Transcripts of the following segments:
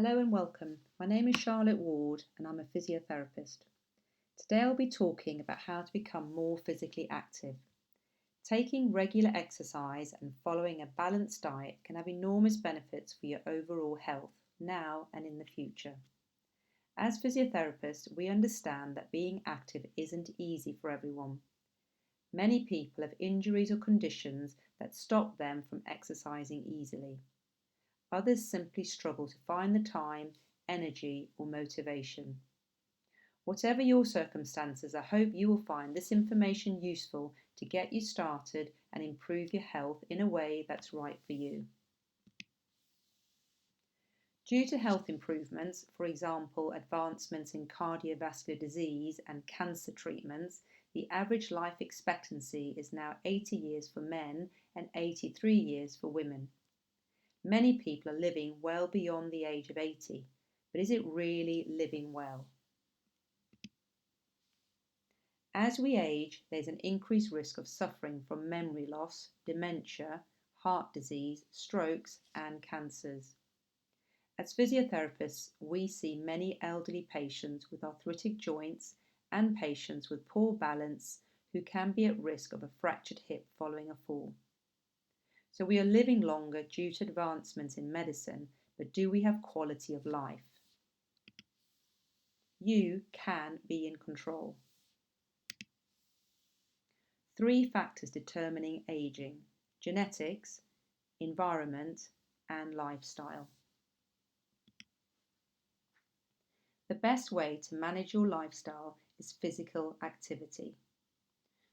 Hello and welcome. My name is Charlotte Ward and I'm a physiotherapist. Today I'll be talking about how to become more physically active. Taking regular exercise and following a balanced diet can have enormous benefits for your overall health now and in the future. As physiotherapists, we understand that being active isn't easy for everyone. Many people have injuries or conditions that stop them from exercising easily. Others simply struggle to find the time, energy, or motivation. Whatever your circumstances, I hope you will find this information useful to get you started and improve your health in a way that's right for you. Due to health improvements, for example, advancements in cardiovascular disease and cancer treatments, the average life expectancy is now 80 years for men and 83 years for women. Many people are living well beyond the age of 80, but is it really living well? As we age, there's an increased risk of suffering from memory loss, dementia, heart disease, strokes, and cancers. As physiotherapists, we see many elderly patients with arthritic joints and patients with poor balance who can be at risk of a fractured hip following a fall. So we are living longer due to advancements in medicine, but do we have quality of life? You can be in control. 3 factors determining aging: genetics, environment, and lifestyle. The best way to manage your lifestyle is physical activity.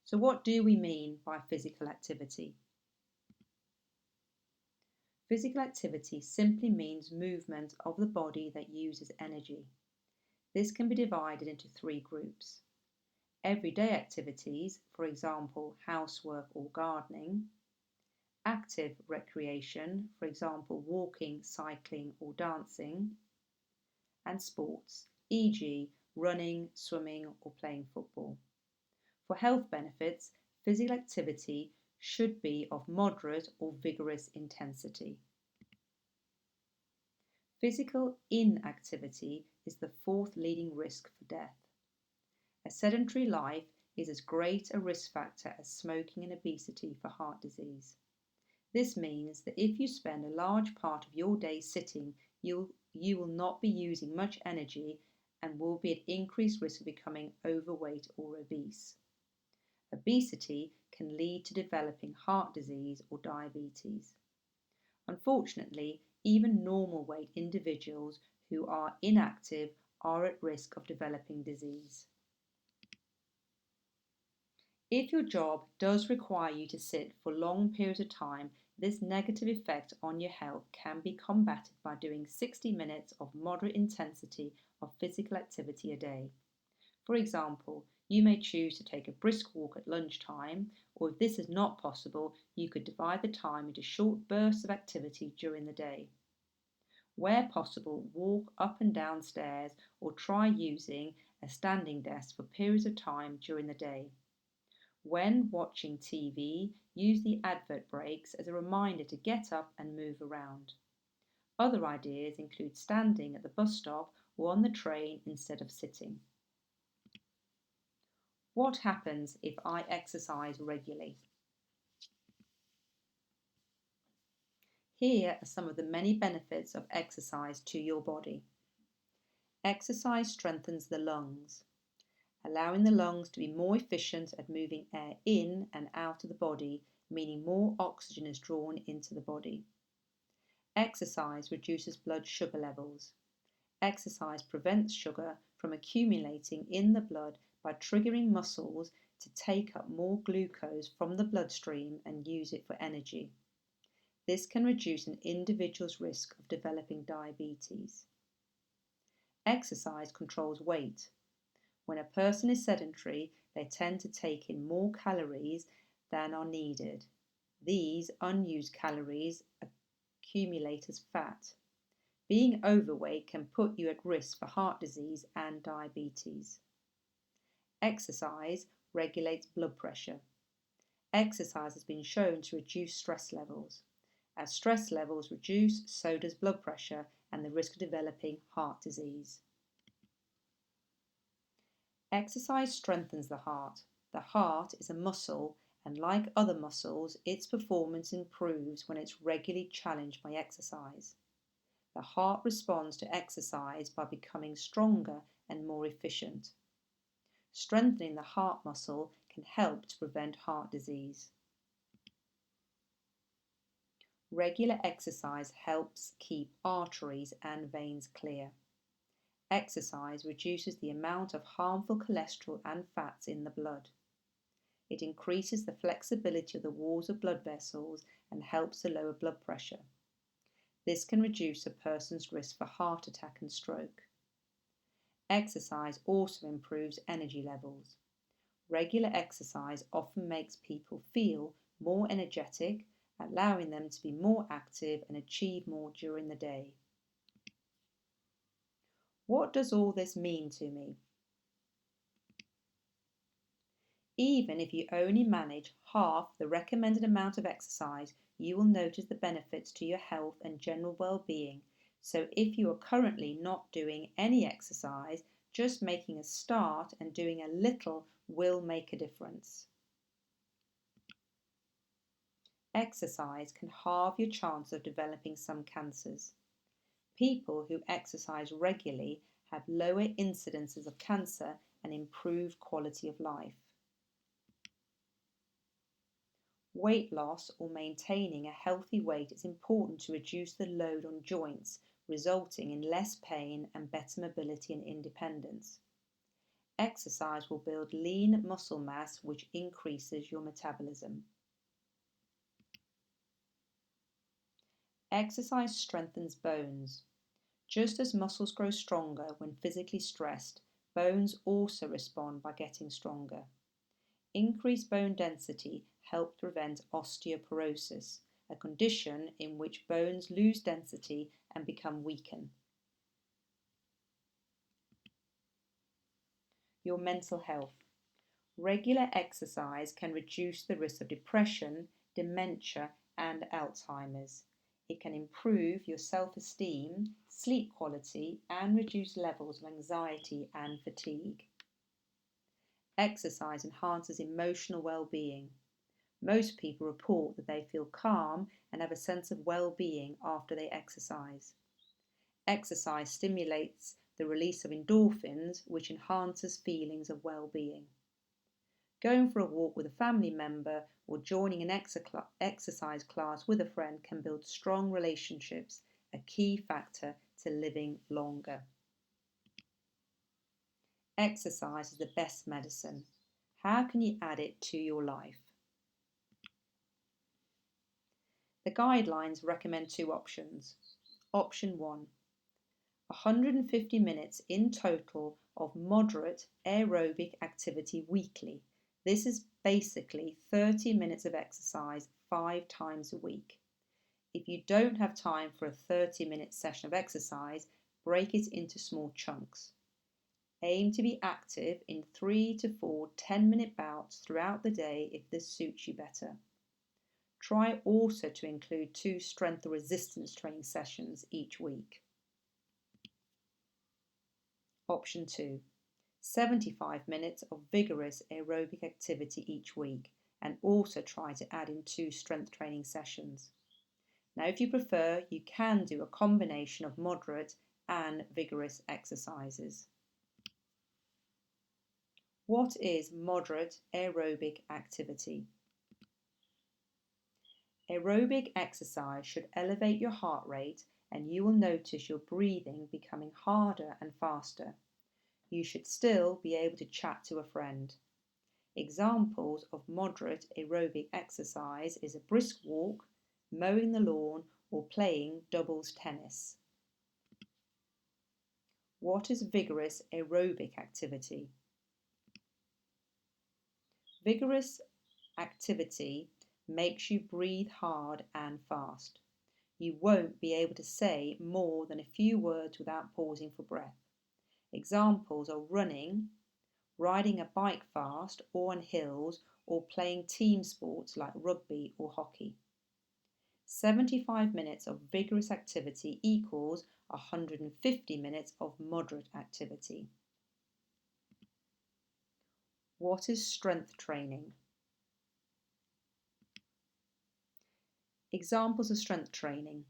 So what do we mean by physical activity? Physical activity simply means movement of the body that uses energy. This can be divided into 3 groups: everyday activities, for example, housework or gardening; active recreation, for example, walking, cycling or dancing; and sports, e.g., running, swimming or playing football. For health benefits, physical activity should be of moderate or vigorous intensity. Physical inactivity is the 4th leading risk for death. A sedentary life is as great a risk factor as smoking and obesity for heart disease. This means that if you spend a large part of your day sitting, you will not be using much energy and will be at increased risk of becoming overweight or obese. Obesity can lead to developing heart disease or diabetes. Unfortunately, even normal weight individuals who are inactive are at risk of developing disease. If your job does require you to sit for long periods of time, this negative effect on your health can be combated by doing 60 minutes of moderate intensity of physical activity a day. For example, you may choose to take a brisk walk at lunchtime, or if this is not possible, you could divide the time into short bursts of activity during the day. Where possible, walk up and down stairs or try using a standing desk for periods of time during the day. When watching TV, use the advert breaks as a reminder to get up and move around. Other ideas include standing at the bus stop or on the train instead of sitting. What happens if I exercise regularly? Here are some of the many benefits of exercise to your body. Exercise strengthens the lungs, allowing the lungs to be more efficient at moving air in and out of the body, meaning more oxygen is drawn into the body. Exercise reduces blood sugar levels. Exercise prevents sugar from accumulating in the blood by triggering muscles to take up more glucose from the bloodstream and use it for energy. This can reduce an individual's risk of developing diabetes. Exercise controls weight. When a person is sedentary, they tend to take in more calories than are needed. These unused calories accumulate as fat. Being overweight can put you at risk for heart disease and diabetes. Exercise regulates blood pressure. Exercise has been shown to reduce stress levels. As stress levels reduce, so does blood pressure and the risk of developing heart disease. Exercise strengthens the heart. The heart is a muscle, and like other muscles, its performance improves when it's regularly challenged by exercise. The heart responds to exercise by becoming stronger and more efficient. Strengthening the heart muscle can help to prevent heart disease. Regular exercise helps keep arteries and veins clear. Exercise reduces the amount of harmful cholesterol and fats in the blood. It increases the flexibility of the walls of blood vessels and helps to lower blood pressure. This can reduce a person's risk for heart attack and stroke. Exercise also improves energy levels. Regular exercise often makes people feel more energetic, allowing them to be more active and achieve more during the day. What does all this mean to me? Even if you only manage half the recommended amount of exercise, you will notice the benefits to your health and general well-being. So if you are currently not doing any exercise, just making a start and doing a little will make a difference. Exercise can halve your chance of developing some cancers. People who exercise regularly have lower incidences of cancer and improved quality of life. Weight loss or maintaining a healthy weight is important to reduce the load on joints, resulting in less pain and better mobility and independence. Exercise will build lean muscle mass, which increases your metabolism. Exercise strengthens bones. Just as muscles grow stronger when physically stressed, bones also respond by getting stronger. Increased bone density helps prevent osteoporosis, a condition in which bones lose density and become weakened. Your mental health. Regular exercise can reduce the risk of depression, dementia, and Alzheimer's. It can improve your self-esteem, sleep quality, and reduce levels of anxiety and fatigue. Exercise enhances emotional well-being. Most people report that they feel calm and have a sense of well-being after they exercise. Exercise stimulates the release of endorphins, which enhances feelings of well-being. Going for a walk with a family member or joining an exercise class with a friend can build strong relationships, a key factor to living longer. Exercise is the best medicine. How can you add it to your life? The guidelines recommend two options. Option 1, 150 minutes in total of moderate aerobic activity weekly. This is basically 30 minutes of exercise 5 times a week. If you don't have time for a 30-minute session of exercise, break it into small chunks. Aim to be active in 3 to 4 10-minute bouts throughout the day if this suits you better. Try also to include 2 strength or resistance training sessions each week. Option 2, 75 minutes of vigorous aerobic activity each week, and also try to add in 2 strength training sessions. Now, if you prefer, you can do a combination of moderate and vigorous exercises. What is moderate aerobic activity? Aerobic exercise should elevate your heart rate, and you will notice your breathing becoming harder and faster. You should still be able to chat to a friend. Examples of moderate aerobic exercise is a brisk walk, mowing the lawn, or playing doubles tennis. What is vigorous aerobic activity? Vigorous activity makes you breathe hard and fast. You won't be able to say more than a few words without pausing for breath. Examples are running, riding a bike fast or on hills, or playing team sports like rugby or hockey. 75 minutes of vigorous activity equals 150 minutes of moderate activity. What is strength training? Examples of strength training: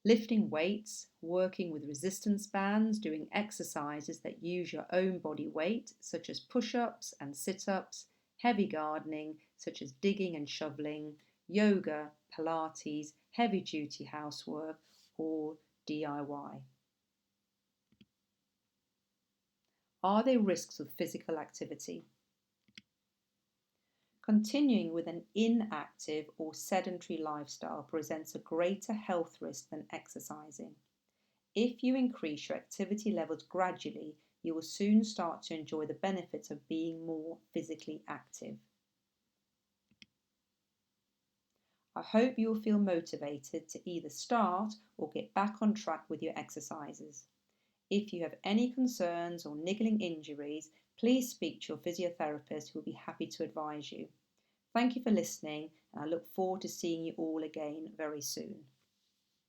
lifting weights, working with resistance bands, doing exercises that use your own body weight, such as push-ups and sit-ups, heavy gardening, such as digging and shoveling, yoga, Pilates, heavy-duty housework, or DIY. Are there risks with physical activity? Continuing with an inactive or sedentary lifestyle presents a greater health risk than exercising. If you increase your activity levels gradually, you will soon start to enjoy the benefits of being more physically active. I hope you will feel motivated to either start or get back on track with your exercises. If you have any concerns or niggling injuries, please speak to your physiotherapist who will be happy to advise you. Thank you for listening, and I look forward to seeing you all again very soon.